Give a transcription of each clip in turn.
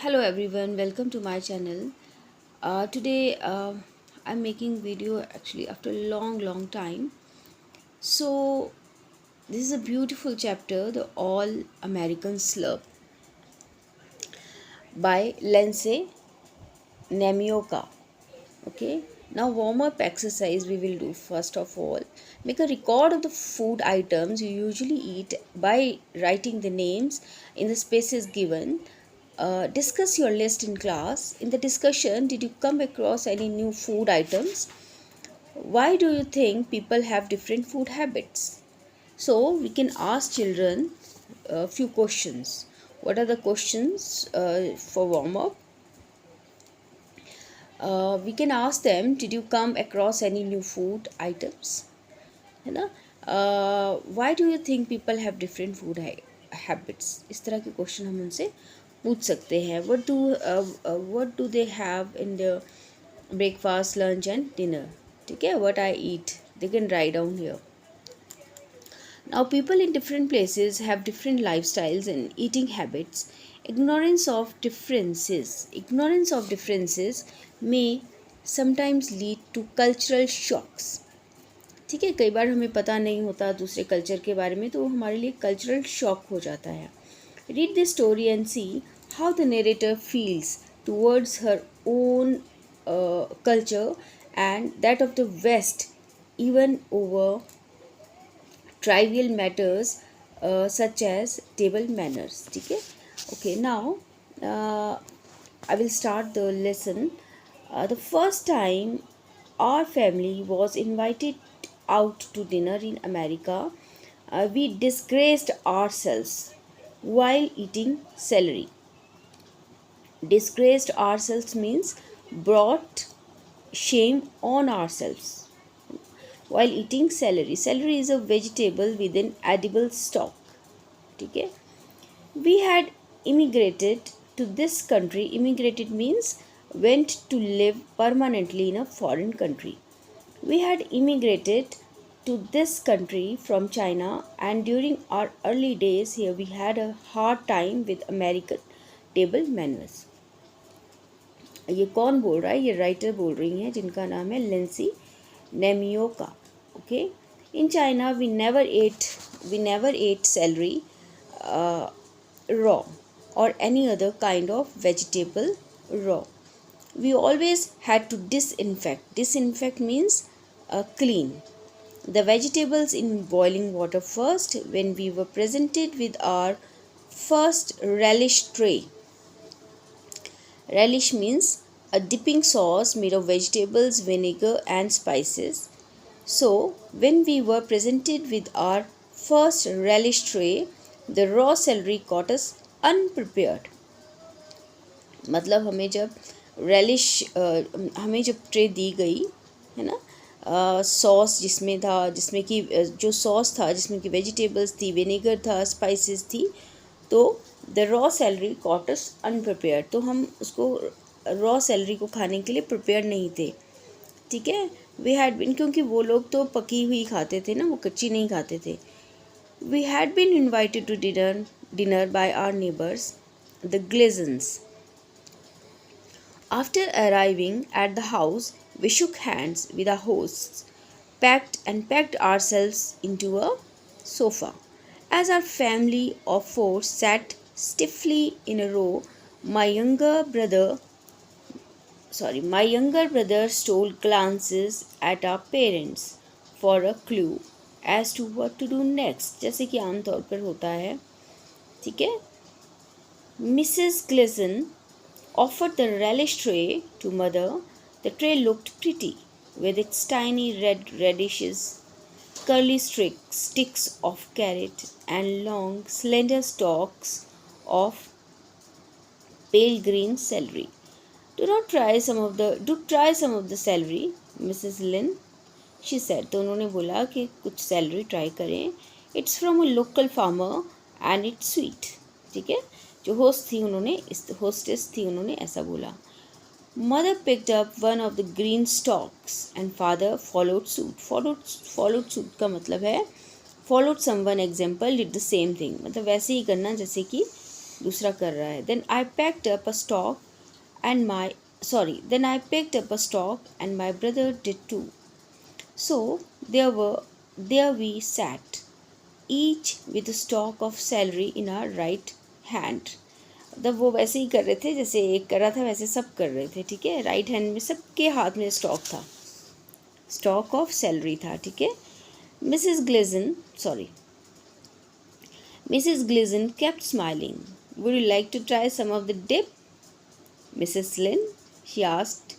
Hello everyone, welcome to my channel. Today I'm making video actually after a long time. So this is a beautiful chapter, The All American Slurp by Lindsay Namioka. Okay, now warm up exercise we will do. First of all, make a record of the food items you usually eat by writing the names in the spaces given. Discuss your list in class. In the discussion, did you come across any new food items? Why do you think people have different food habits? So we can ask children a few questions. What are the questions for warm up? We can ask them, did you come across any new food items? है ना? Why do you think people have different food habits? इस तरह के question हम उनसे पूछ सकते हैं. What do they have in the breakfast, lunch and dinner? ठीक है, what I eat, they can write down here. Now, people in different places have different lifestyles and eating habits. Ignorance of differences may sometimes lead to cultural shocks. ठीक है, कई बार हमें पता नहीं होता दूसरे कल्चर के बारे में, तो वो हमारे लिए कल्चरल शॉक हो जाता है. Read the story and see how the narrator feels towards her own culture and that of the West, even over trivial matters such as table manners. ठीक है. Okay, now I will start the lesson. The first time our family was invited out to dinner in America, we disgraced ourselves while eating celery. Disgraced ourselves means brought shame on ourselves while eating celery. Celery is a vegetable with an edible stalk. ठीक है. We had immigrated to this country. Immigrated means went to live permanently in a foreign country. We had immigrated to this country from China, and during our early days here we had a hard time with American table manners. ये कौन बोल रहा है? ये writer बोल रही हैं जिनका नाम है Linsey नेमियोका. Okay, in China we never ate celery raw or any other kind of vegetable raw. We always had to disinfect means clean the vegetables in boiling water first. When we were presented with our first relish tray, relish means a dipping sauce made of vegetables, vinegar and spices. So, when we were presented with our first relish tray, the raw celery caught us unprepared. मतलब हमें जब tray दी गई है ना, sauce जिसमें कि जो sauce था जिसमें कि वेजिटेबल्स थी, विनेगर था, स्पाइसेस थी, तो the raw celery caught us unprepared. तो हम उसको रॉ सेलरी को खाने के लिए प्रिपेयर नहीं थे. ठीक है. वी हैड बिन, क्योंकि वो लोग तो पकी हुई खाते थे ना, वो कच्ची नहीं खाते थे. We had been invited to dinner by our neighbours the Gleasons. After arriving at the house we shook hands with our hosts, packed ourselves into a sofa. As our family of four sat stiffly in a row, my younger brother stole glances at our parents for a clue as to what to do next. जैसे कि आमतौर पर होता है. ठीक है. Mrs. Gleason offered the relish tray to mother. The tray looked pretty with its tiny red radishes, curly sticks of carrot and long slender stalks of pale green celery. Do try some of the celery, Mrs. Lin, she said. तो उन्होंने बोला कि कुछ celery try करें. It's from a local farmer and it's sweet. ठीक है. जो hostess थी उन्होंने ऐसा बोला. Mother picked up one of the green stalks and father followed suit. Followed suit का मतलब है followed someone example did the same thing. मतलब वैसे ही करना जैसे कि दूसरा कर रहा है. Then I picked up a stock and my then I picked up a stock and my brother did too. So there we sat, each with a stalk of celery in our right hand. मतलब वो वैसे ही कर रहे थे जैसे एक कर रहा था वैसे सब कर रहे थे. ठीक है, राइट हैंड में सबके हाथ में स्टॉक था, स्टॉक ऑफ सैलरी था. ठीक है. Mrs Gleason Mrs. Gleason kept smiling. Would you like to try some of the dip, Mrs. Lynn? She asked.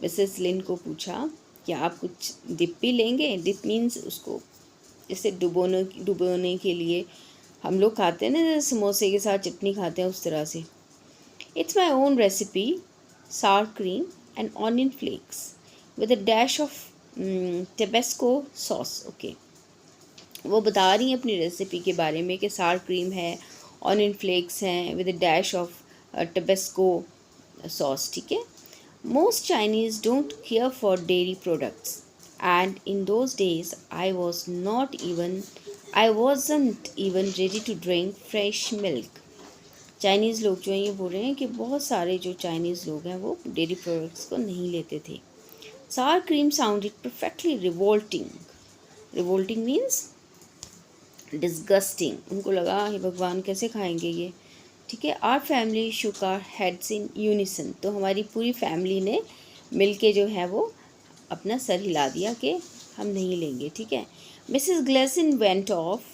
Mrs. Lynn को पूछा क्या आप कुछ डिप भी लेंगे. डिप मीन्स उसको जैसे डुबोने के लिए हम लोग खाते हैं ना, जैसे समोसे के साथ चटनी खाते हैं उस तरह से. It's my own recipe, sour cream and onion flakes with a dash of Tabasco sauce. Okay. वो बता रही हैं अपनी रेसिपी के बारे में कि सार क्रीम है, ऑनियन फ्लेक्स हैं with a dash of Tabasco sauce. ठीक है. Most Chinese don't care for dairy products and in those days I wasn't even ready to drink fresh milk. Chinese लोग जो हैं ये बोल रहे हैं कि बहुत सारे जो चाइनीज़ लोग हैं वो डेयरी प्रोडक्ट्स को नहीं लेते थे. Sour cream sounded perfectly revolting. Revolting means disgusting. उनको लगा हे भगवान कैसे खाएंगे ये. ठीक है. Our family shook our heads in unison. तो हमारी पूरी फैमिली ने मिल के जो है वो अपना सर हिला दिया कि हम नहीं लेंगे. ठीक है. Mrs Gleason went off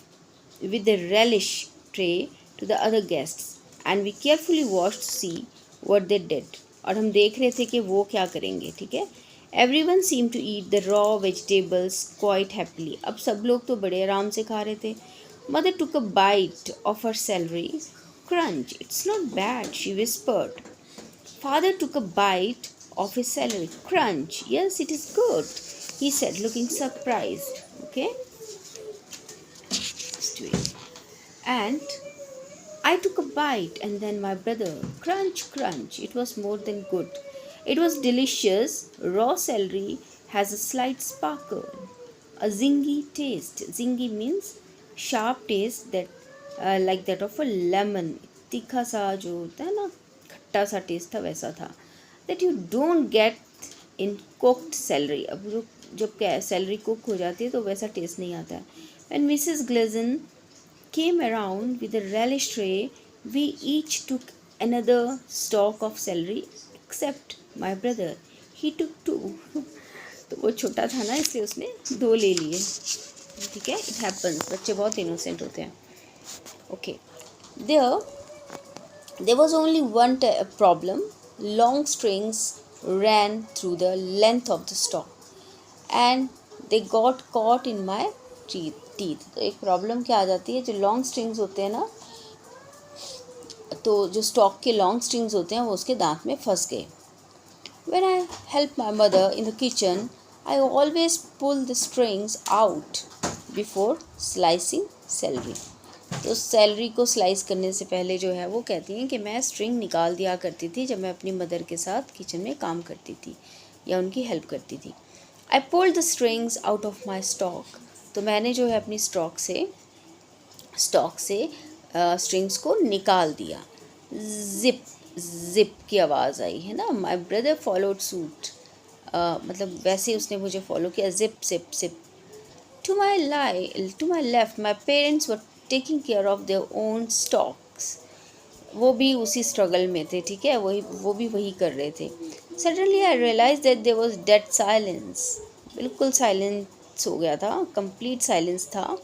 with the relish tray to the other guests and we carefully watched to see what they did. और हम देख रहे थे कि वो क्या करेंगे. ठीक है. Everyone seemed to eat the raw vegetables quite happily. अब सब लोग तो बड़े आराम से खा रहे थे. Mother took a bite of her celery. Crunch. It's not bad, she whispered. Father took a bite of his celery. Crunch. Yes, it is good, he said, looking surprised. Okay. Just wait. And I took a bite, and then my brother. Crunch, crunch. It was more than good. It was delicious. Raw celery has a slight sparkle, a zingy taste. Zingy means sharp taste that like that of a lemon. तीखा सा जो होता है ना, खट्टा सा test था वैसा था. That you don't get in cooked celery. अब जब celery cook हो जाती है तो वैसा टेस्ट नहीं आता है. When Mrs. Gleason came around with a relish tray, we each took another stalk of celery except my brother. He took two. तो वो छोटा था ना इसलिए उसने 2 ले लिए. ठीक है. It happens. बच्चे बहुत इनोसेंट होते हैं. Okay. There was only one problem. Long strings ran through the length of the stalk and they got caught in my teeth. तो एक प्रॉब्लम क्या आ जाती है, जो लॉन्ग स्ट्रिंग्स होते हैं ना, तो जो स्टॉक के लॉन्ग स्ट्रिंग्स होते हैं वो उसके दांत में फंस गए. When I help my mother in the kitchen, I always pull the strings out before slicing celery. तो celery को स्लाइस करने से पहले जो है वो कहती हैं कि मैं स्ट्रिंग निकाल दिया करती थी जब मैं अपनी मदर के साथ किचन में काम करती थी या उनकी हेल्प करती थी. I pulled the strings out of my stalk. तो मैंने जो है अपनी स्टॉक से स्ट्रिंग्स को निकाल दिया. जिप जिप की आवाज़ आई है ना. My brother followed suit. मतलब वैसे उसने मुझे फॉलो किया. Zip zip zip. To my left my parents were taking care of their own stocks. वो भी उसी स्ट्रगल में थे. ठीक है. वो भी वही कर रहे थे. Suddenly I realize that there was dead silence. बिल्कुल साइलेंस हो गया था. कंप्लीट साइलेंस था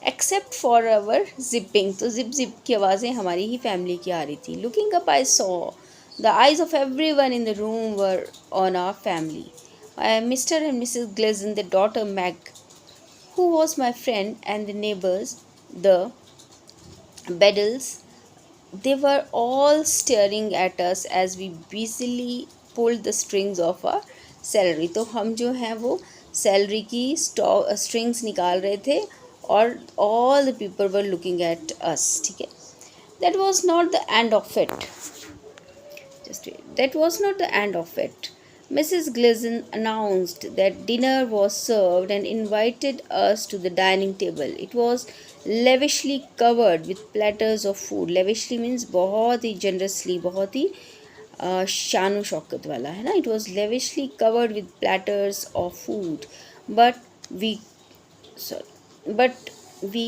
एक्सेप्ट फॉर अवर जिपिंग. तो जिप जिप की आवाज़ें हमारी ही फैमिली की आ रही थी. Looking up I saw the eyes of everyone in the room were on our family. Mister and Mrs Gleason, the daughter Meg, who was my friend, and the neighbors, the Beddles, they were all staring at us as we busily pulled the strings of our celery. तो हम जो हैं वो celery की strings निकाल रहे थे और all the people were looking at us. ठीक है. That was not the end of it. That was not the end of it. Mrs. Gleason announced that dinner was served and invited us to the dining table. It was lavishly covered with platters of food. lavishly means बहुत ही generously, बहुत ही शानो शौकत वाला है ना. It was lavishly covered with platters of food, but we but we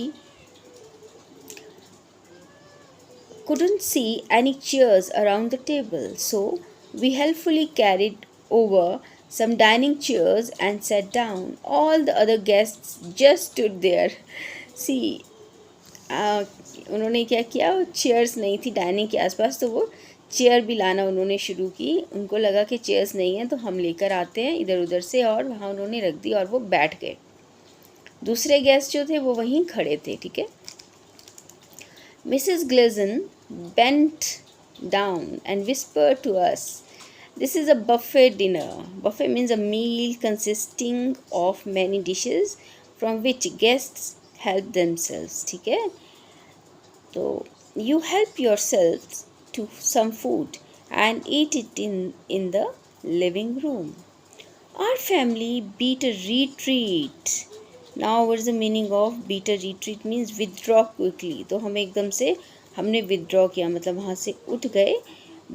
couldn't see any chairs around the table, so we helpfully carried over some dining chairs and sat down. All the other guests just stood there. See, उन्होंने क्या किया, chairs नहीं थी dining के आसपास, तो वो chair भी लाना उन्होंने शुरू की. उनको लगा कि चेयर्स नहीं हैं तो हम लेकर आते हैं इधर उधर से, और वहाँ उन्होंने रख दी और वो बैठ गए. दूसरे गेस्ट जो थे वो वहीं खड़े थे. ठीक है. Mrs. Gleason bent down and whispered to us, "This is a buffet dinner." Buffet means a meal consisting of many dishes from which guests help themselves. ठीक है. तो you help yourselves to some food and eat it in the living room. Our family beat a retreat. Now what is the meaning of beat a retreat? Means withdraw quickly. तो हम एकदम से हमने withdraw किया, मतलब वहाँ से उठ गए,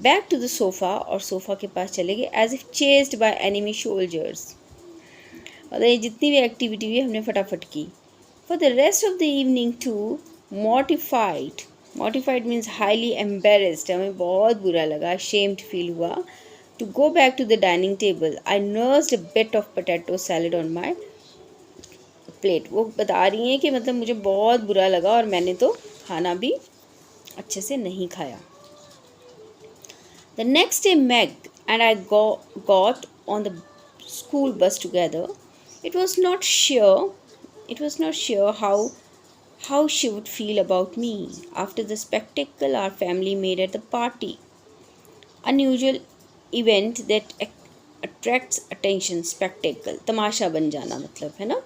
back to the sofa, और सोफ़ा के पास चले गए, as if chased by enemy soldiers. और ये जितनी भी एक्टिविटी हुई हमने फटाफट की. For the rest of the evening too, mortified means highly embarrassed. हमें बहुत बुरा लगा, ashamed feel हुआ. To go back to the dining table, I nursed a bit of potato salad on my plate. वो बता रही हैं कि मतलब मुझे बहुत बुरा लगा और मैंने तो खाना भी अच्छे से नहीं खाया. The next day Meg and I got on the school bus together. It was not sure how she would feel about me after the spectacle our family made at the party. Unusual event that attracts attention. Spectacle तमाशा बन जाना मतलब है ना.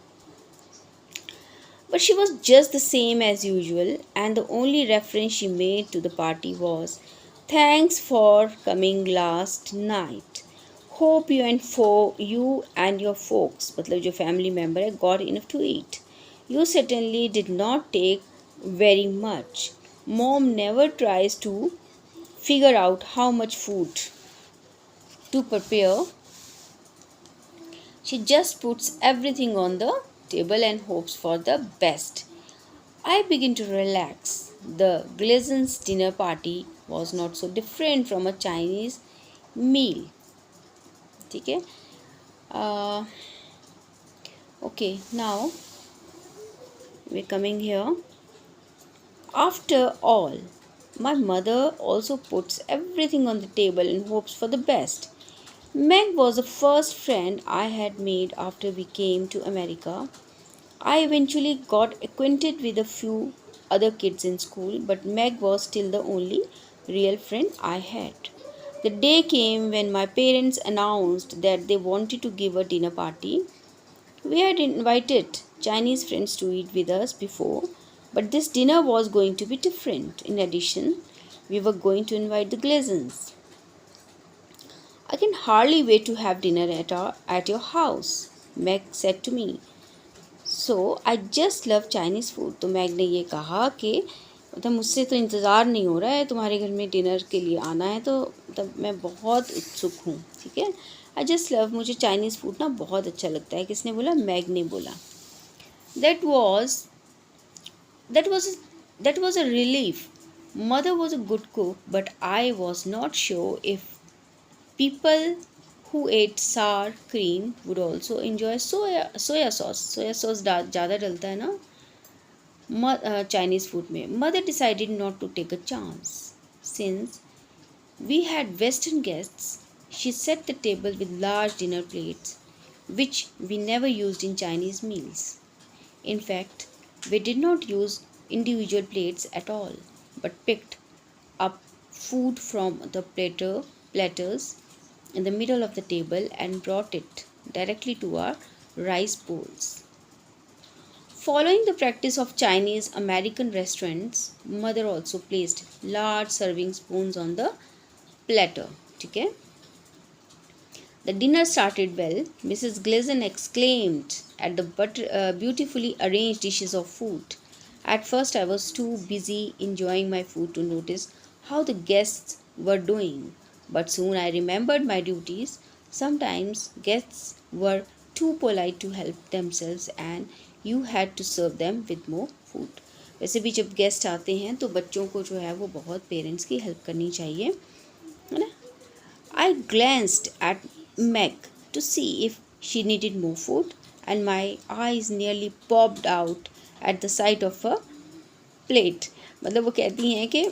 But she was just the same as usual, and the only reference she made to the party was, "Thanks for coming last night. Hope you and your folks," मतलब जो family member है, "got enough to eat. You certainly did not take very much. Mom never tries to figure out how much food to prepare. She just puts everything on the table and hopes for the best." I begin to relax. The Gleason's dinner party was not so different from a Chinese meal. ठीक है. Okay, now we're coming here. After all, my mother also puts everything on the table and hopes for the best. Meg was the first friend I had made after we came to America. I eventually got acquainted with a few other kids in school, but Meg was still the only real friend I had. The day came when my parents announced that they wanted to give a dinner party. We had invited Chinese friends to eat with us before, but this dinner was going to be different. In addition, we were going to invite the Gleasons. "I can hardly wait to have dinner at your house," Meg said to me. "So I just love Chinese food." तो mag ने ये कहा कि मतलब मुझसे तो इंतज़ार नहीं हो रहा है तुम्हारे घर में डिनर के लिए आना है, तो मतलब मैं बहुत उत्सुक हूँ. ठीक है. आई जस्ट लव, मुझे चाइनीज़ फूड ना बहुत अच्छा लगता है. किसने बोला? मैग ने बोला. That was that was a relief. Mother was a good cook, but I was not sure if people who ate sour cream would also enjoy soya sauce. Soya sauce ज़्यादा डलता है ना Chinese food में. Mother decided not to take a chance. Since we had Western guests, she set the table with large dinner plates, which we never used in Chinese meals. In fact, we did not use individual plates at all, but picked up food from the platters in the middle of the table and brought it directly to our rice bowls. Following the practice of Chinese American restaurants, mother also placed large serving spoons on the platter. ठीक है. The dinner started well. Mrs. Gleason exclaimed at the beautifully arranged dishes of food. At first, I was too busy enjoying my food to notice how the guests were doing. But soon I remembered my duties. Sometimes guests were too polite to help themselves and you had to serve them with more food. वैसे भी जब guest आते हैं तो बच्चों को जो है वो बहुत पेरेंट्स की हेल्प करनी चाहिए, है ना. I glanced at Meg to see if she needed more food, and my eyes nearly popped out at the sight of a plate. मतलब वो कहती हैं कि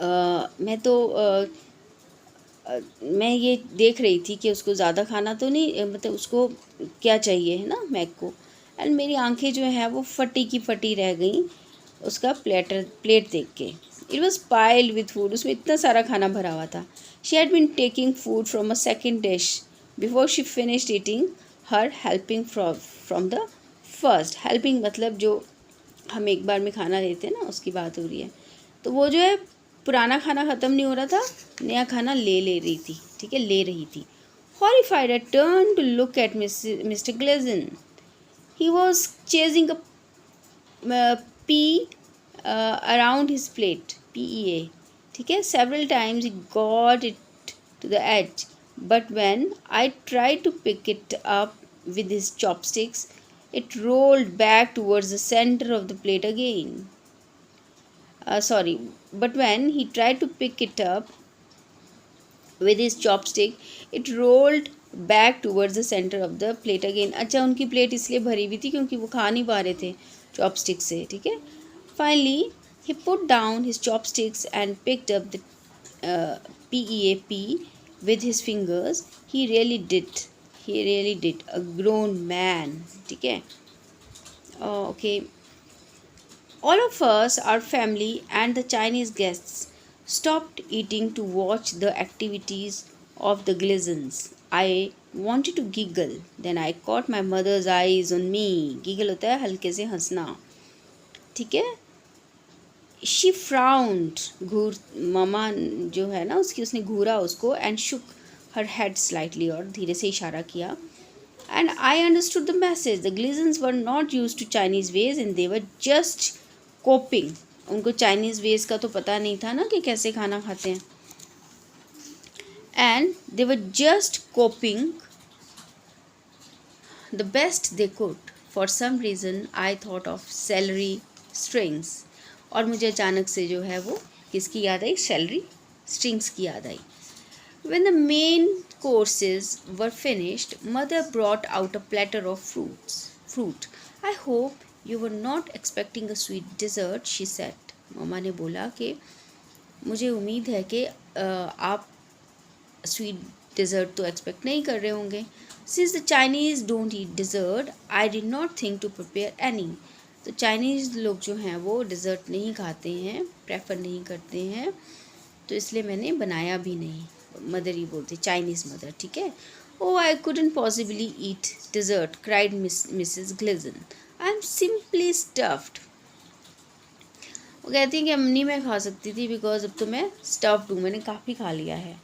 मैं तो मैं ये देख रही थी कि उसको ज़्यादा खाना तो नहीं, मतलब उसको क्या चाहिए है ना मैग को. एंड मेरी आंखें जो हैं वो फटी की फटी रह गई उसका प्लेट देख के. It was piled with food. उसमें इतना सारा खाना भरा हुआ था. She had been taking food from a second dish before she finished eating her helping from the first. Helping मतलब जो हम एक बार में खाना देते हैं ना, उसकी बात हो रही है. तो वो जो है पुराना खाना ख़त्म नहीं हो रहा था, नया खाना ले रही थी, ठीक है, ले रही थी. Horrified, I turned to look at Mr. Gleason. He was chasing a pea around his plate, PEA. ठीक है, several times he got it to the edge, but when I tried to pick it up with his chopsticks, it rolled back towards the center of the plate again. But when he tried to pick it up with his chopstick, it rolled back towards the center of the plate again. अच्छा, उनकी plate इसलिए भरी हुई थी क्योंकि वो खा नहीं पा रहे थे चॉपस्टिक से, ठीक है. Finally, he put down his chopsticks and picked up the PEAP with his fingers. He really did. He really did. A grown man, ठीक है. Okay. All of us, our family, and the Chinese guests stopped eating to watch the activities of the Gleasons. I wanted to giggle. Then I caught my mother's eyes on me. Giggle होता है हल्के से हंसना, ठीक है. She frowned. घूर मामा जो है ना उसकी, उसने घूरा उसको and shook her head slightly और धीरे से इशारा किया. And I understood the message. The Gleasons were not used to Chinese ways and they were just coping. उनको चाइनीज़ वेज का तो पता नहीं था ना कि कैसे खाना खाते हैं. And they were just coping the best they could. For some reason I thought of celery strings. और मुझे अचानक से जो है वो किसकी याद आई, celery strings की याद आई. When the main courses were finished, mother brought out a platter of fruit. I hope you were not expecting a sweet dessert, she said. मम्मा ने बोला कि मुझे उम्मीद है कि आप स्वीट डिज़र्ट तो एक्सपेक्ट नहीं कर रहे होंगे. Since the Chinese don't eat dessert, I did not think to prepare any. तो चाइनीज़ लोग जो हैं वो डिज़र्ट नहीं खाते हैं, प्रेफर नहीं करते हैं, तो इसलिए मैंने बनाया भी नहीं. मदर ही बोलते, चाइनीज़ मदर, ठीक है. Oh, I couldn't possibly eat dessert, cried Mrs. Gleason. I'm simply stuffed. वो कहती हैं कि अम्मी मैं खा सकती थी बिकॉज अब तो मैं स्टफ्ड हूँ, मैंने काफ़ी खा लिया है.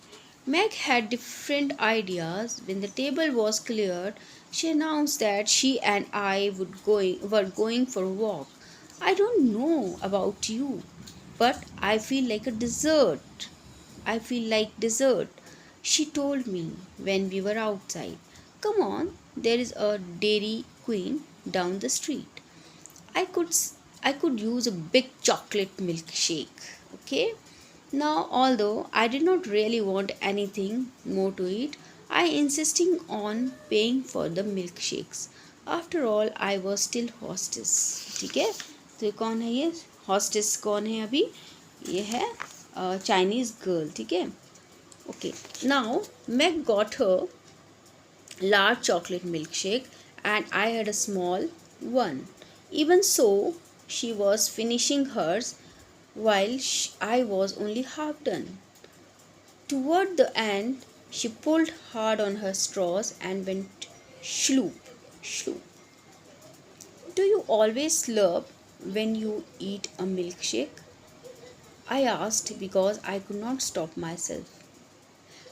Meg had different ideas. When the table was cleared, she announced that she and I were going for a walk. I don't know about you, but I feel like a dessert. I feel like dessert, she told me when we were outside. Come on, there is a Dairy Queen down the street. I could I could use a big chocolate milkshake. Okay. Now, although I did not really want anything more to eat, I insisted on paying for the milkshakes. After all, I was still hostess. ठीक है, तो ये कौन है, ये hostess कौन है अभी, ये है Chinese girl, ठीक है. Okay, now Meg got her large chocolate milkshake and I had a small one. Even so, she was finishing hers while I was only half done. Toward the end, she pulled hard on her straws and went shloop, shloop. Do you always slurp when you eat a milkshake? I asked because I could not stop myself.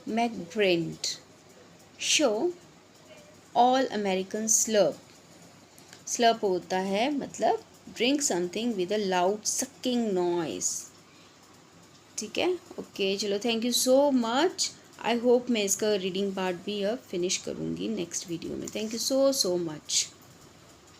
Meg grinned. Sure, all Americans slurp. Slurp होता है मतलब drink something with a loud sucking noise. ठीक है, okay चलो, thank you so much. I hope मैं इसका reading part भी अब फिनिश करूँगी नेक्स्ट वीडियो में। Thank you so much.